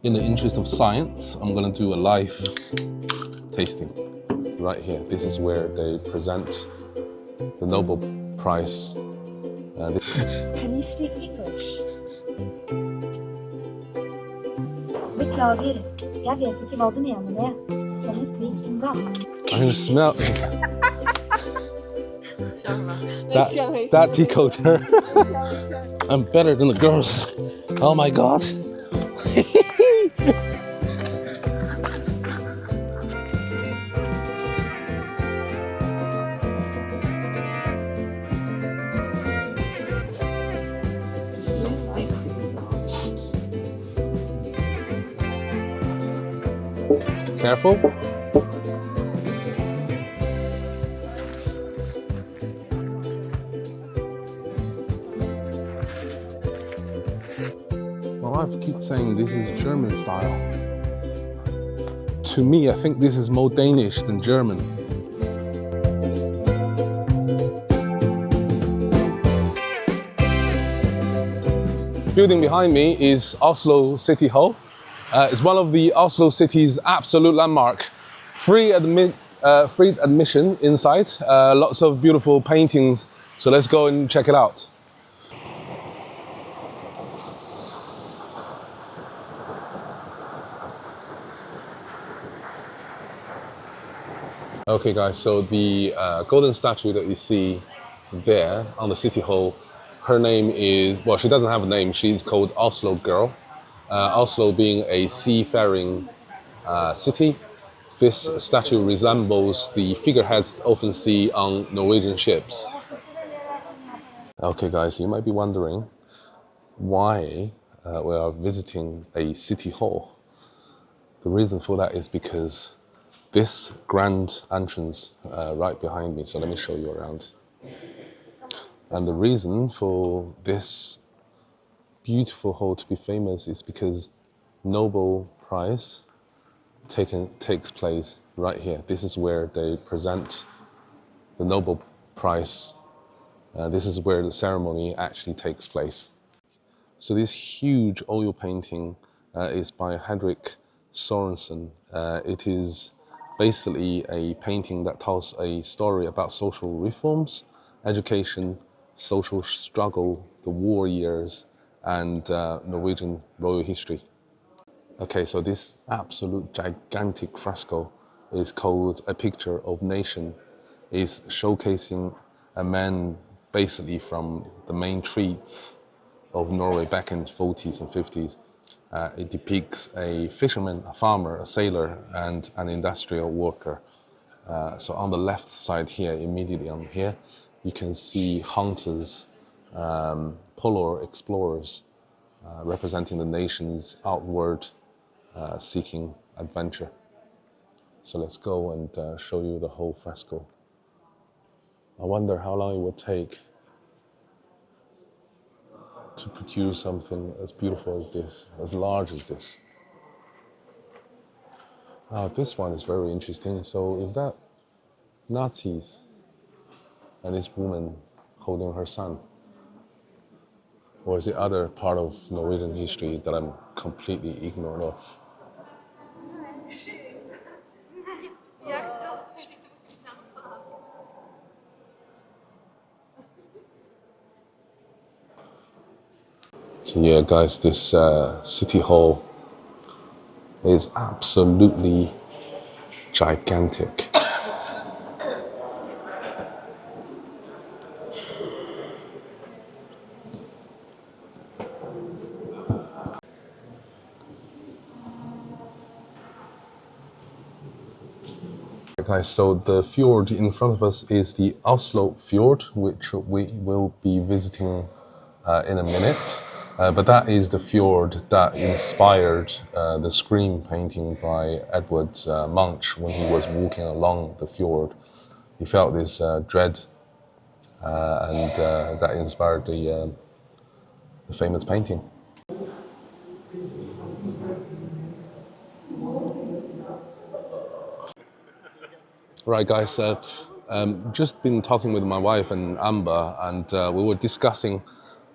In the interest of science, I'm gonna do a live tasting right here. This is where they present the Nobel Prize. Can you speak English? Beklager, jeg vet ikke hva du mener med. Can you speak English? I can smell that decoder. I'm better than the girls. Oh my god. Careful. My wife keeps saying this is German style. To me, I think this is more Danish than German. Building behind me is Oslo City Hall. It's one of the Oslo city's absolute landmark. Free admission inside. Lots of beautiful paintings. So let's go and check it out. Okay guys, so the golden statue that you see there on the City Hall, her name is, well, she doesn't have a name, she's called Oslo Girl. Oslo being a seafaring city, this statue resembles the figureheads often see on Norwegian ships. Okay guys, you might be wondering why we are visiting a city hall. The reason for that is because this grand entrance right behind me, so let me show you around. And the reason for this beautiful hall to be famous is because Nobel Prize takes place right here. This is where they present the Nobel Prize. This is where the ceremony actually takes place. So this huge oil painting is by Henrik Sorensen. It is basically a painting that tells a story about social reforms, education, social struggle, the war years, and Norwegian royal history. Okay, so this absolute gigantic fresco is called A Picture of Nation. It's showcasing a man basically from the main treats of Norway back in the 40s and 50s. It depicts a fisherman, a farmer, a sailor, and an industrial worker. So on the left side here, immediately on here, you can see hunters, polar explorers, representing the nation's outward seeking adventure. So let's go and show you the whole fresco. I wonder how long it would take to produce something as beautiful as this, as large as this. This one is very interesting. So is that Nazis and this woman holding her son? Or is it other part of Norwegian history that I'm completely ignorant of? So yeah, guys, this city hall is absolutely gigantic. Guys, so the fjord in front of us is the Oslo Fjord, which we will be visiting in a minute. But that is the fjord that inspired the Scream painting by Edward Munch when he was walking along the fjord. He felt this dread, and that inspired the famous painting. Right, guys, just been talking with my wife and Amber, and we were discussing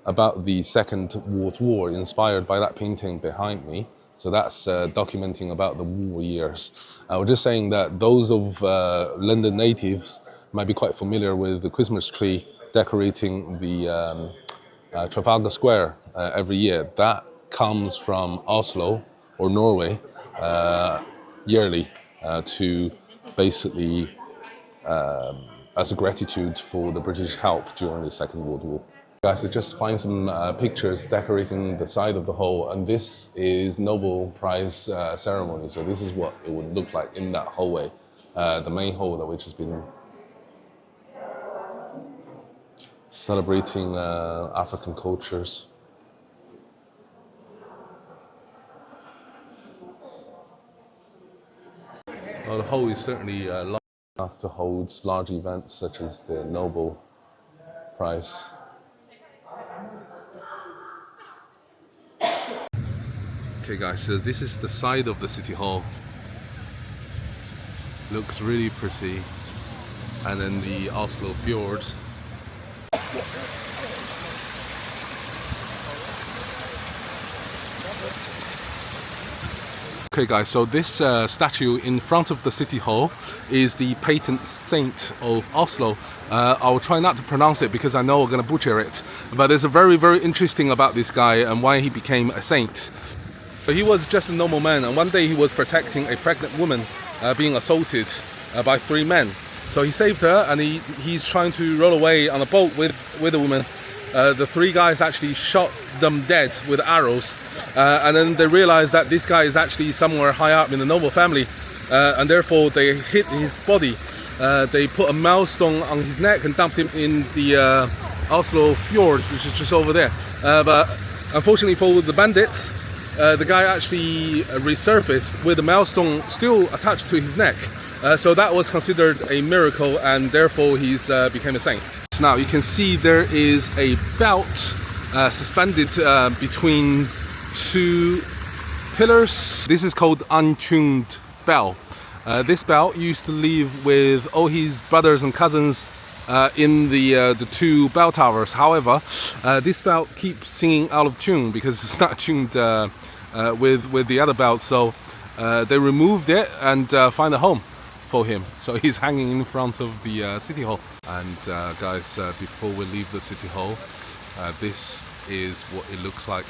about the Second World War inspired by that painting behind me. So that's documenting about the war years. We're just saying that those of London natives might be quite familiar with the Christmas tree decorating the Trafalgar Square every year. That comes from Oslo or Norway yearly to basically as a gratitude for the British help during the Second World War. Guys, I just find some pictures decorating the side of the hall, and this is Nobel Prize ceremony. So this is what it would look like in that hallway, the main hall that we've just been celebrating African cultures. Well, the hall is certainly large enough to hold large events such as the Nobel Prize. Okay guys, so this is the side of the City Hall. Looks really pretty. And then the Oslo Fjord. Okay guys, so this statue in front of the City Hall is the patron saint of Oslo. I'll try not to pronounce it because I know we're going to butcher it. But there's a very, very interesting about this guy and why he became a saint. But he was just a normal man, and one day he was protecting a pregnant woman being assaulted by 3 men. So he saved her, and he's trying to roll away on a boat with the woman. The 3 guys actually shot them dead with arrows, and then they realized that this guy is actually somewhere high up in the noble family, and therefore they hit his body. They put a millstone on his neck and dumped him in the Oslo Fjord, which is just over there. But unfortunately for the bandits, the guy actually resurfaced with the millstone still attached to his neck. So that was considered a miracle, and therefore he's became a saint. Now you can see there is a belt suspended between 2 pillars. This is called untuned bell. This bell used to live with all his brothers and cousins in the 2 bell towers. However, this bell keeps singing out of tune because it's not tuned with the other bells. So they removed it and find a home for him. So he's hanging in front of the City Hall. And guys, before we leave the City Hall, this is what it looks like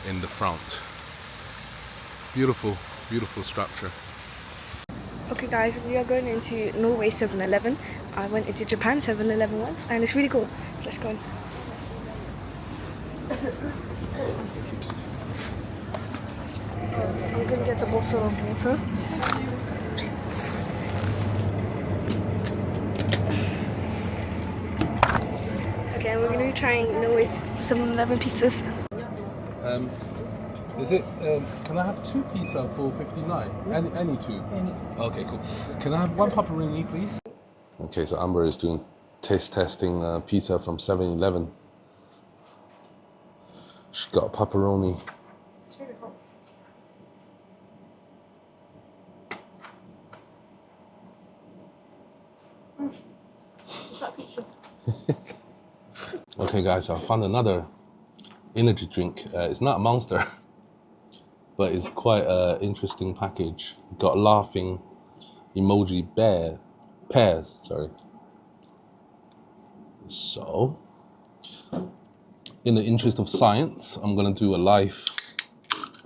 in the front. Beautiful, beautiful structure. Okay guys, we are going into Norway 7-Eleven. I went into Japan 7-Eleven once and it's really cool. So let's go in. I'm going to get a bottle of water. Okay, we're going to be trying Norway's 7-Eleven pizzas. Is it? Can I have 2 pizza for 59? Any 2? Any. Okay, cool. Can I have 1 pepperoni, please? Okay, so Amber is doing taste testing pizza from 7-Eleven. She got a pepperoni. It's really hot. Is that picture? Okay, guys, I found another energy drink. It's not a Monster, but it's quite an interesting package. Got laughing emoji pears. Sorry. So, in the interest of science, I'm gonna do a live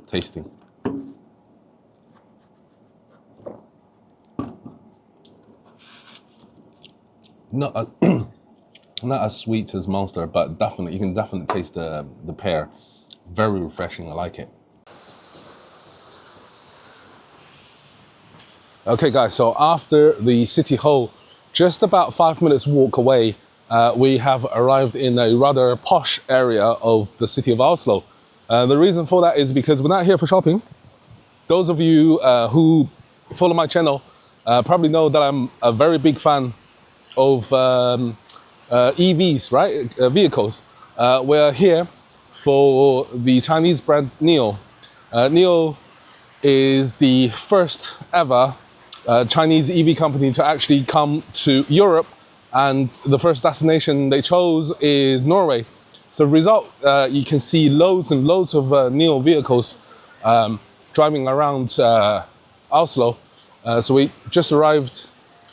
tasting. Not as sweet as Monster, but definitely you can definitely taste the pear. Very refreshing. I like it. Okay, guys. So after the City Hall, just about 5 minutes walk away, we have arrived in a rather posh area of the city of Oslo. The reason for that is because we're not here for shopping. Those of you who follow my channel probably know that I'm a very big fan of EVs, right? Vehicles. We're here for the Chinese brand NIO. NIO is the first ever Chinese EV company to actually come to Europe, and the first destination they chose is Norway. So result, you can see loads and loads of NIO vehicles driving around Oslo. So we just arrived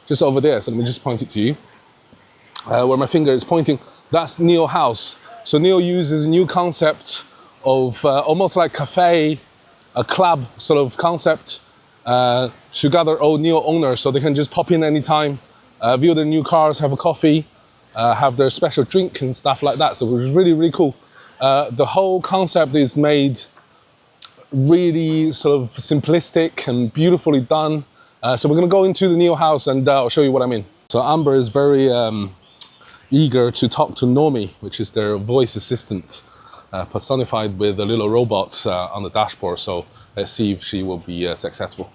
just over there. So let me just point it to you. Where my finger is pointing, that's NIO House. So NIO uses a new concept of almost like cafe, a club sort of concept to gather all NIO owners so they can just pop in anytime, view their new cars, have a coffee, have their special drink and stuff like that. So it was really, really cool. The whole concept is made really sort of simplistic and beautifully done. So we're going to go into the NIO House and I'll show you what I mean. So Amber is very eager to talk to Nomi, which is their voice assistant, personified with the little robots on the dashboard. So let's see if she will be successful.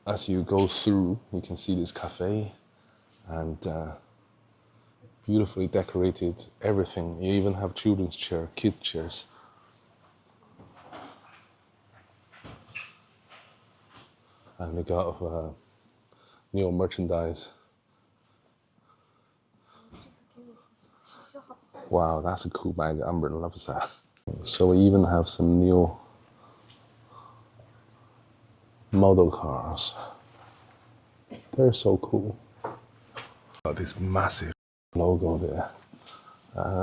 As you go through, you can see this cafe and beautifully decorated everything. You even have children's chair, kids' chairs. And they got NIO merchandise. Wow, that's a cool bag. Amber loves that. So we even have some NIO model cars. They're so cool. Got this massive logo there.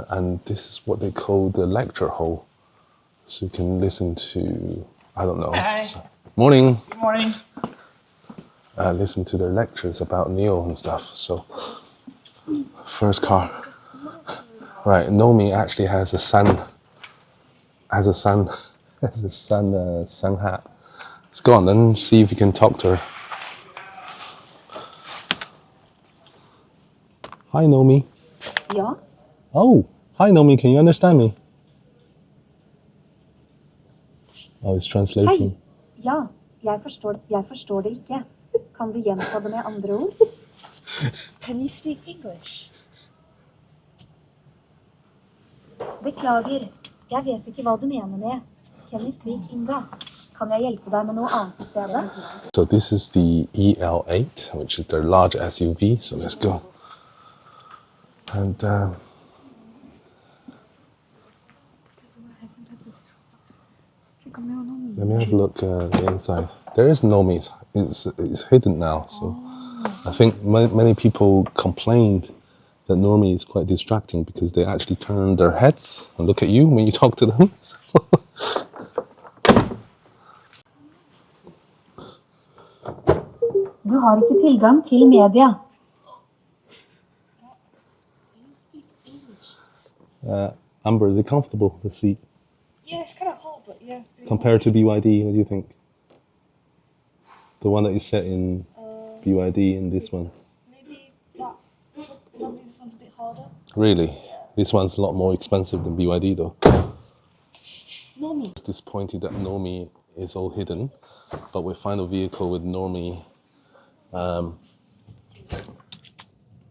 And this is what they call the lecture hall. So you can listen to, I don't know. Hi. Morning. Good morning. Listen to their lectures about NIO and stuff. So, first car. Right, Nomi actually has a sun sun hat. Let's go on then, see if you can talk to her. Hi Nomi. Ja, Oh, hi Nomi, can you understand me? Oh, it's translating. hei. Ja, jeg forstår det ikke. Kan du gjenta det med andre ord? Can you speak English? Beklager, jeg vet ikke hva du mener med. Can you speak Inga? Kan jeg hjelpe deg med noe annet i stedet? So this is the EL8, which is their large SUV. So let's go. And let me have a look at the inside. There is Nomi. It's hidden now. So I think many people complained that Nomi is quite distracting because they actually turn their heads and look at you when you talk to them. Du har ikke tilgang til media. Amber, is it comfortable, the seat? Yeah, it's kind of hot, but yeah. Compared to BYD, what do you think? The one that you set in BYD and this one? Maybe that. Probably this one's a bit harder. Really? This one's a lot more expensive than BYD though. Nomi. It's disappointed that Nomi is all hidden, but we find a vehicle with Nomi.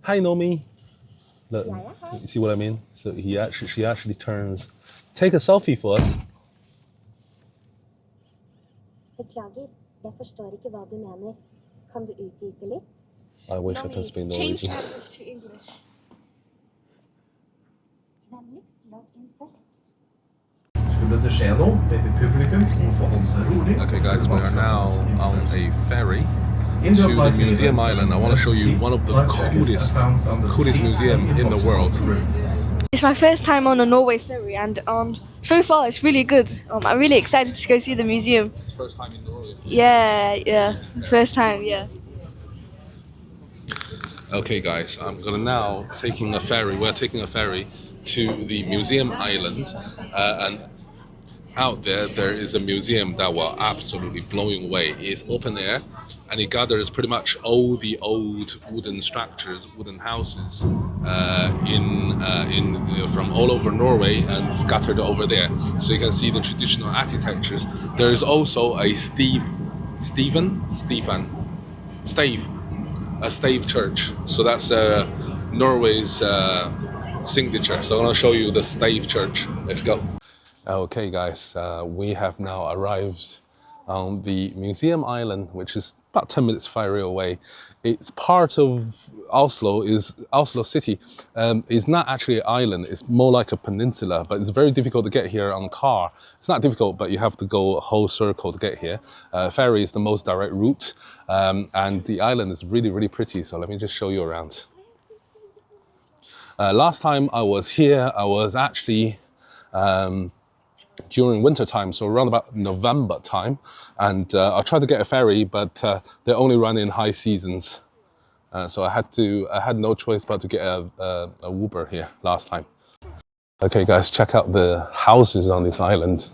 Hi Nomi. Look, you see what I mean? So she actually turns. Take a selfie for us. Beklager, jeg forstår ikke hva du mener. Kan du utdype litt? I wish I could speak Change Norwegian. language to English. Vennligst logg inn først. Skulle det skje noe, ber vi publikum om å forholde seg rolig. Okay guys, we are now on a ferry to the museum island. I want to show you one of the coolest museum in the world. It's my first time on a Norway ferry, and so far it's really good. I'm really excited to go see the museum. It's first time in Norway. Yeah, first time, yeah. Okay guys, I'm gonna now taking a ferry. We're taking a ferry to the museum island, and out there is a museum that will absolutely blow you away. It's open air, and it gathers pretty much all the old wooden structures, wooden houses, from all over Norway and scattered over there. So you can see the traditional architectures. There is also a stave church. So that's Norway's signature. So I'm gonna show you the stave church. Let's go. Okay guys, we have now arrived on the Museum Island, which is about 10 minutes ferry away. It's part of Oslo, is Oslo City. It's not actually an island, it's more like a peninsula, but it's very difficult to get here on car. It's not difficult, but you have to go a whole circle to get here. Ferry is the most direct route, and the island is really, really pretty, so let me just show you around. Last time I was here, I was actually during winter time, so around about November time, and I tried to get a ferry, but they only run in high seasons, so I had no choice but to get a Uber here last time. Okay guys, check out the houses on this island.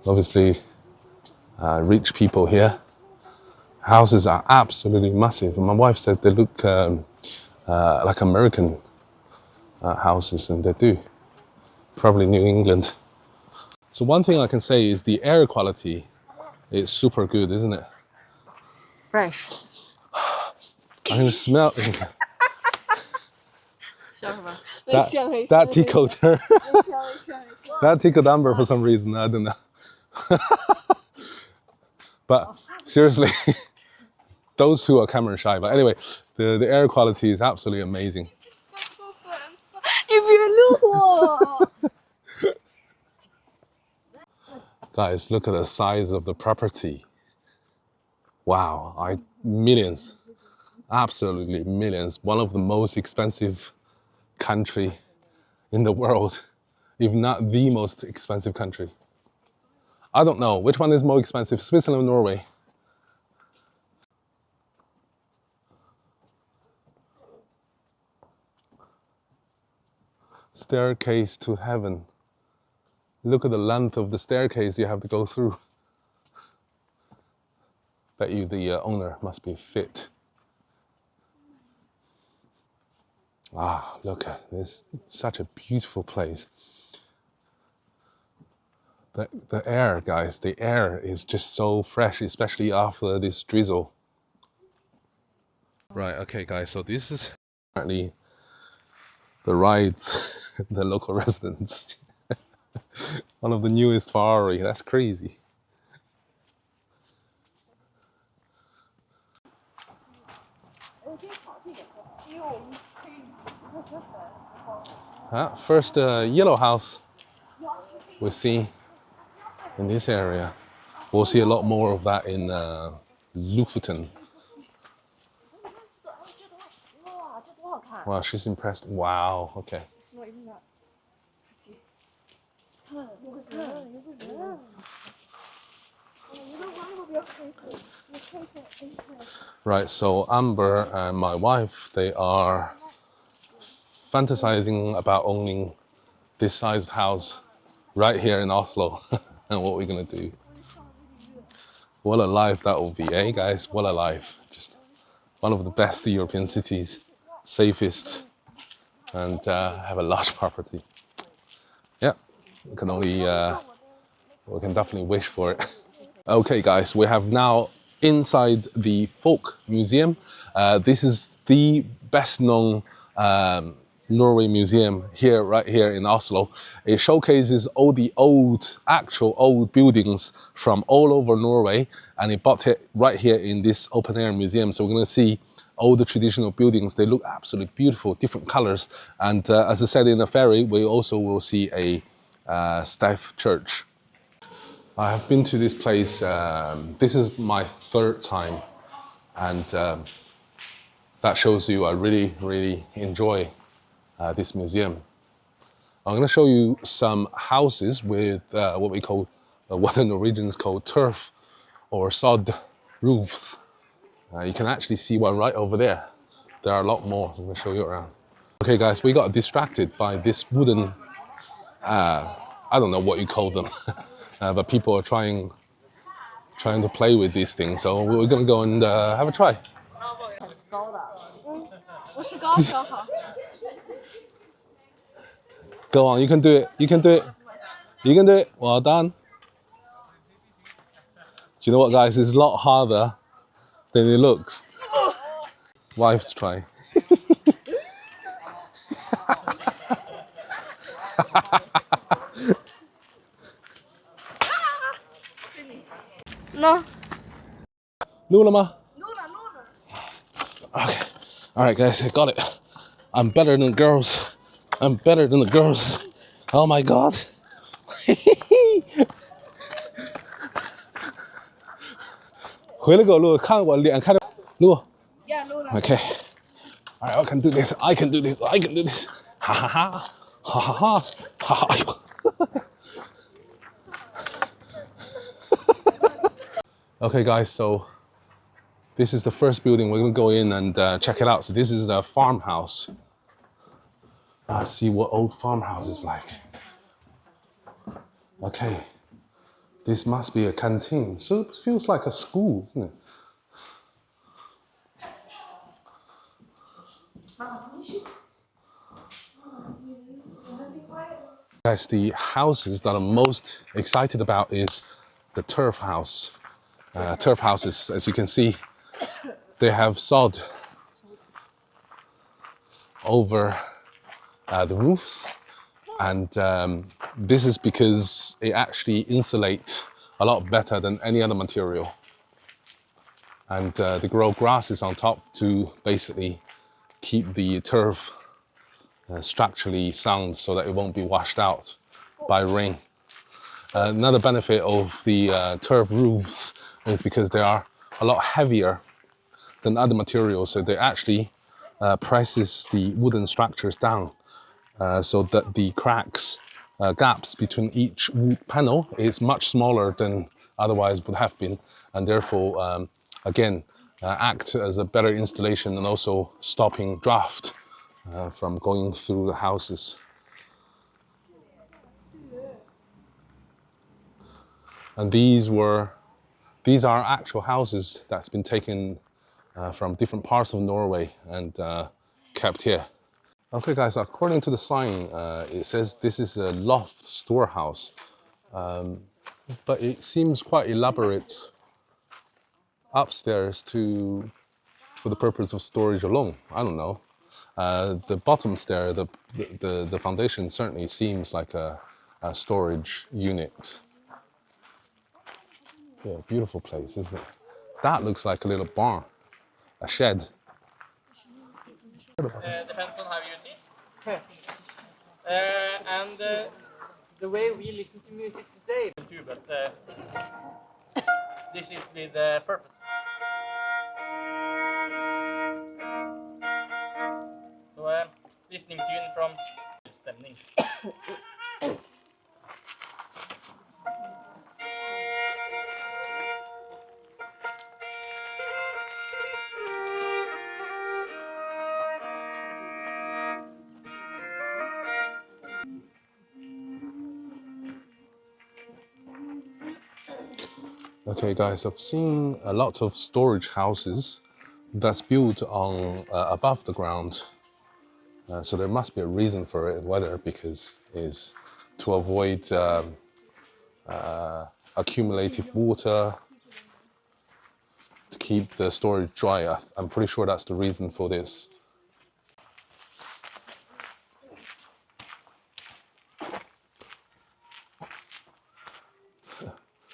Obviously rich people here. Houses are absolutely massive, and my wife says they look like American houses, and they do. Probably New England. So one thing I can say is the air quality is super good, isn't it? Fresh. I can smell that tickled her. That tickled Amber for some reason, I don't know. But seriously, those two are camera shy. But anyway, the air quality is absolutely amazing. Guys, look at the size of the property. Wow, millions, absolutely millions. One of the most expensive country in the world, if not the most expensive country. I don't know, which one is more expensive, Switzerland or Norway? Staircase to heaven. Look at the length of the staircase you have to go through. Bet you the owner must be fit. Ah, look at this, such a beautiful place. The air, guys, the air is just so fresh, especially after this drizzle. Right, okay guys, so this is apparently the rides, the local residents. One of the newest Ferrari, that's crazy. First yellow house we see in this area. We'll see a lot more of that in Lofoten. Wow, she's impressed. Wow, okay. Not even that. Right, so Amber and my wife, they are fantasizing about owning this sized house right here in Oslo. And what we're gonna do. What a life that will be, eh guys? What a life. Just one of the best European cities, safest, and have a large property. Yeah, we can only, we can definitely wish for it. Okay guys, we have now inside the Folk Museum. This is the best known Norway museum here, right here in Oslo. It showcases all the actual old buildings from all over Norway, and it brought it right here in this open air museum. So we're gonna see all the traditional buildings. They look absolutely beautiful, different colors. And as I said in the ferry, we also will see a staff church. I have been to this place, this is my third time, and that shows you I really, really enjoy this museum. I'm going to show you some houses with what we call, what the Norwegians call turf or sod roofs. You can actually see one right over there. There are a lot more, so I'm going to show you around. Okay guys, we got distracted by this wooden, I don't know what you call them, but people are trying to play with these things, so we're going to go and have a try. Go on, you can do it. You can do it. You can do it. Well done. Do you know what, guys? It's a lot harder than it looks. Wife's try. No. Lulama. Okay. All right, guys, I got it. I'm better than girls. I'm better than the girls. Oh my God. Okay. All right, I can do this. I can do this. I can do this. Ha ha ha. Ha ha ha. Ha ha. Okay, guys, so this is the first building. We're gonna go in and check it out. So this is a farmhouse. See what old farmhouse is like. Okay, this must be a canteen. So it feels like a school, isn't it? Guys, the houses that I'm most excited about is the turf house. Turf houses, as you can see, they have sod over the roofs, and this is because it actually insulates a lot better than any other material. And they grow grasses on top to basically keep the turf structurally sound so that it won't be washed out by rain. Another benefit of the turf roofs is because they are a lot heavier than other materials, so they actually presses the wooden structures down so that the cracks, gaps between each wood panel is much smaller than otherwise would have been, and therefore, again, act as a better installation and also stopping draft from going through the houses. And these are actual houses that's been taken from different parts of Norway and kept here. Okay, guys, according to the sign, it says this is a loft storehouse, but it seems quite elaborate upstairs for the purpose of storage alone. I don't know. The bottom stair, the foundation certainly seems like a storage unit. Yeah, beautiful place, isn't it? That looks like a little barn, a shed. Depends on how you think. And the way we listen to music today, too, but this is with purpose. So listening tune from stemning. Okay, guys, I've seen a lot of storage houses that's built on above the ground. So there must be a reason for it, whether because is to avoid accumulated water, to keep the storage dry. I'm pretty sure that's the reason for this.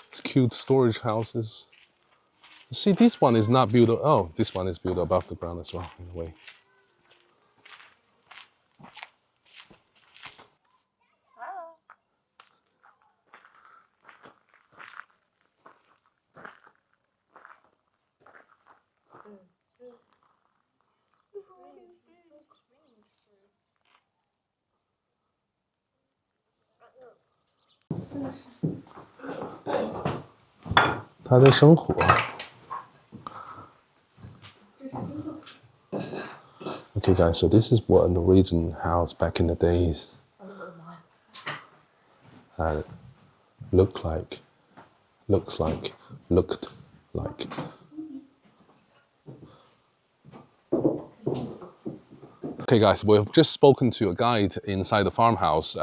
It's cute storage houses. See, this one is not built. Oh, this one is built above the ground as well, in a way. Okay, guys, so this is what a Norwegian house back in the days looked like. Okay, guys, we've just spoken to a guide inside the farmhouse,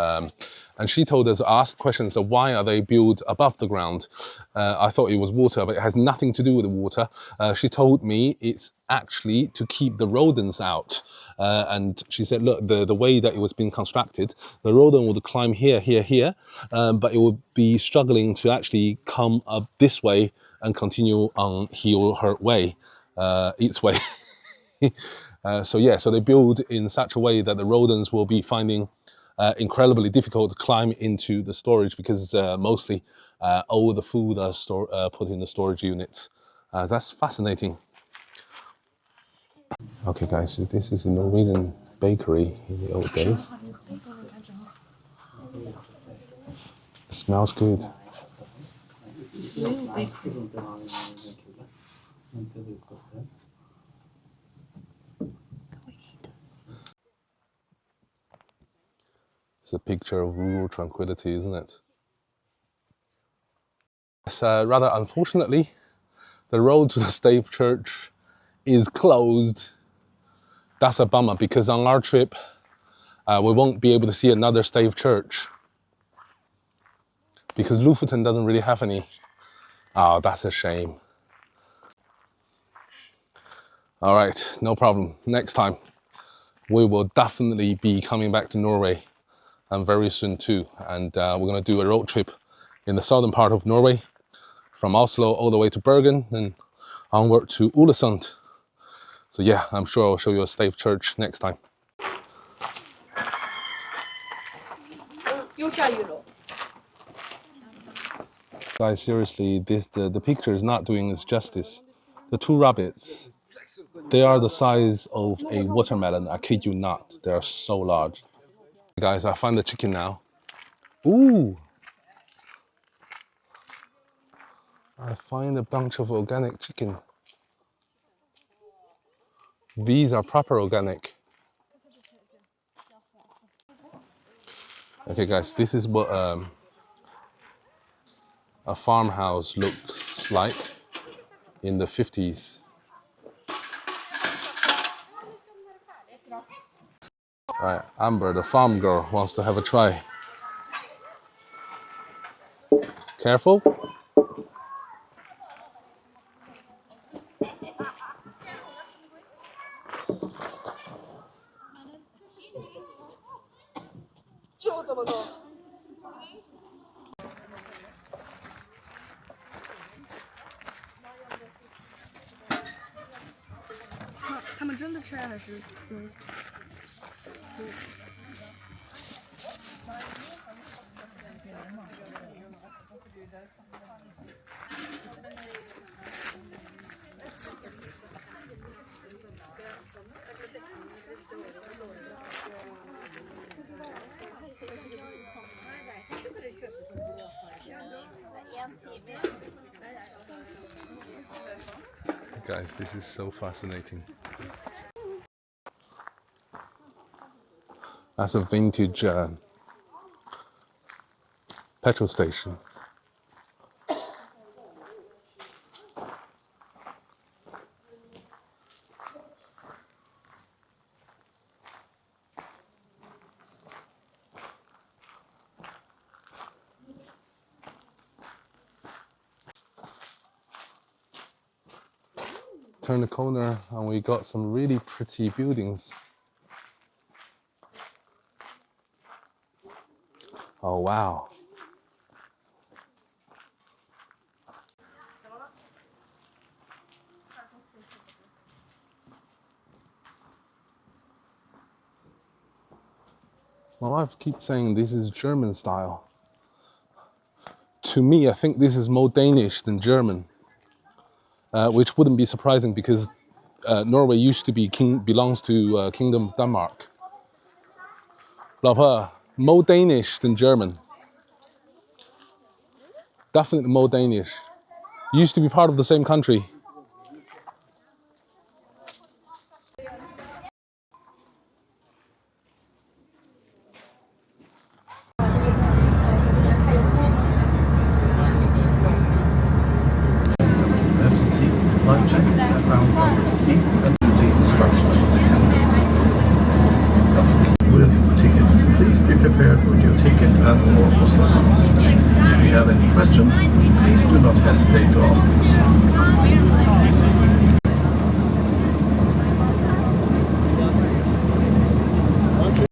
and she told us, asked questions of why are they built above the ground. I thought it was water, but it has nothing to do with the water. She told me it's actually to keep the rodents out. And she said, look, the way that it was being constructed, the rodent would climb here, but it would be struggling to actually come up this way and continue on its way. So they build in such a way that the rodents will be finding incredibly difficult to climb into the storage, because mostly all the food are put in the storage units. That's fascinating. Okay, guys, this is a Norwegian bakery in the old days. It smells good. It's a picture of rural tranquility, isn't it? It's, rather unfortunately, the road to the Stave Church is closed. That's a bummer, because on our trip, we won't be able to see another Stave Church, because Lofoten doesn't really have any. Oh, that's a shame. All right, no problem. Next time, we will definitely be coming back to Norway, and very soon too. And we're going to do a road trip in the southern part of Norway, from Oslo all the way to Bergen, and onward to Ålesund. So yeah, I'm sure I'll show you a Stave Church next time. Guys, seriously, the picture is not doing its justice. The two rabbits, they are the size of a watermelon. I kid you not, they are so large. Guys, I found the chicken now. Ooh! I find a bunch of organic chicken. These are proper organic. Okay guys, this is what a farmhouse looks like in the 50s. All right, Amber, the farm girl, wants to have a try. Careful. Guys, this is so fascinating. That's a vintage petrol station. Turn the corner and we got some really pretty buildings. Oh wow. My wife keeps saying this is German style. To me, I think this is more Danish than German. Which wouldn't be surprising, because Norway used to be belongs to Kingdom of Denmark. 老婆, more Danish than German. Definitely more Danish. Used to be part of the same country. Life jackets are found under the seats and the structures of the cabin. With tickets, please be prepared with your ticket and for Oslo House. If you have any questions, please do not hesitate to ask us.